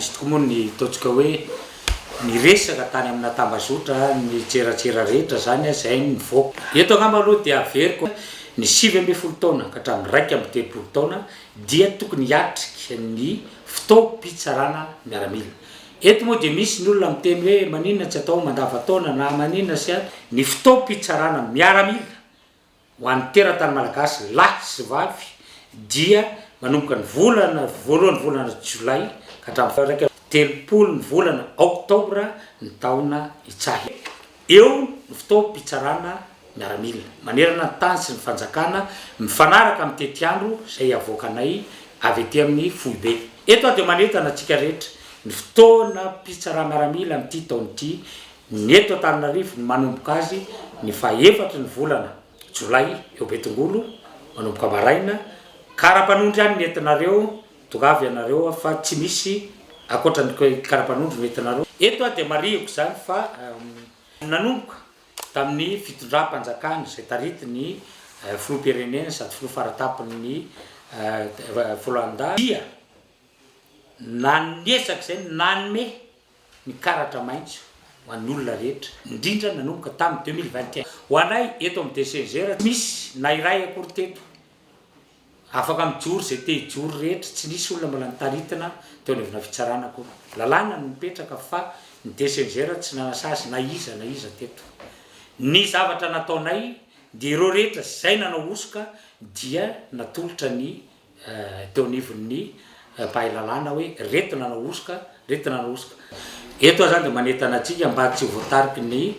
nisy tokoa moa ny ataontsika hoe ny resaka tany amina tambazotra ny tserasera rehetra zany zay nivoaka. Eto angamba aloha dia averiko ny 9 taona ka hatramin'ny 1 taona dia tokony hiatrika ny fitaom-pitsarana miaramila. Eto moa dia misy ny olona miteny hoe maninona tsy atao mandavan-taona na maninona sy ny fitaom-pitsarana miaramila ho an'ny teratany malagasy lahy sy vavy dia manomboka ny volana voalohan'ny volana Jolay ka hatramin'ny 30 ny volana Oktobra ny taona itsahy. Eo ny fitaom-pitsarana miaramila manerana ny tany sy ny fanjakana mifanaraka amin'ny tetiandro izay avoakanay avy ety amin'ny Foibe. Eto dia manentana antsika rehetra ny fotoana pitsarana miaramila amin'ity taon'ity ny eto Antananarivo ny manomboka azy ny 4 ny volana Jolay eo Betongolo manomboka maraina karapanondry any ny entinareo tongavy ianareo fa tsy misy akoatra ny karapanondry ny entinareo. Eto dia marihiko zany fa nanomboka tamin'ny fitondram-panjakana izay tarity ny filoham-pirenena sady filoha faratapin'ny Folanda dia nanesaka izay nanome ny karatra maitso ho an'ny olona rehetra indrindra nanomboka tamin'ny 2021 ho anay eto amin'ny DCNG misy na iray akory teto afaka mijoro izay te hijoro rehetra tsy nisy olona mbola nitaritina teo anivona fitsarana akory lalàna no mipetraka fa ny DCNG tsy nanasasy na iza teto. Ny zavatra nataonay dia ireo rehetra izay nanao osoka dia natolotra ny teo anivon'ny mpahay lalàna hoe reto nanao osoka. Eto zany dia manentana antsika mba tsy ho voatariky ny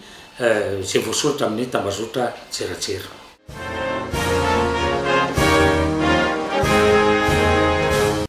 izay voasoratra amin'ny tambazotra tserasera.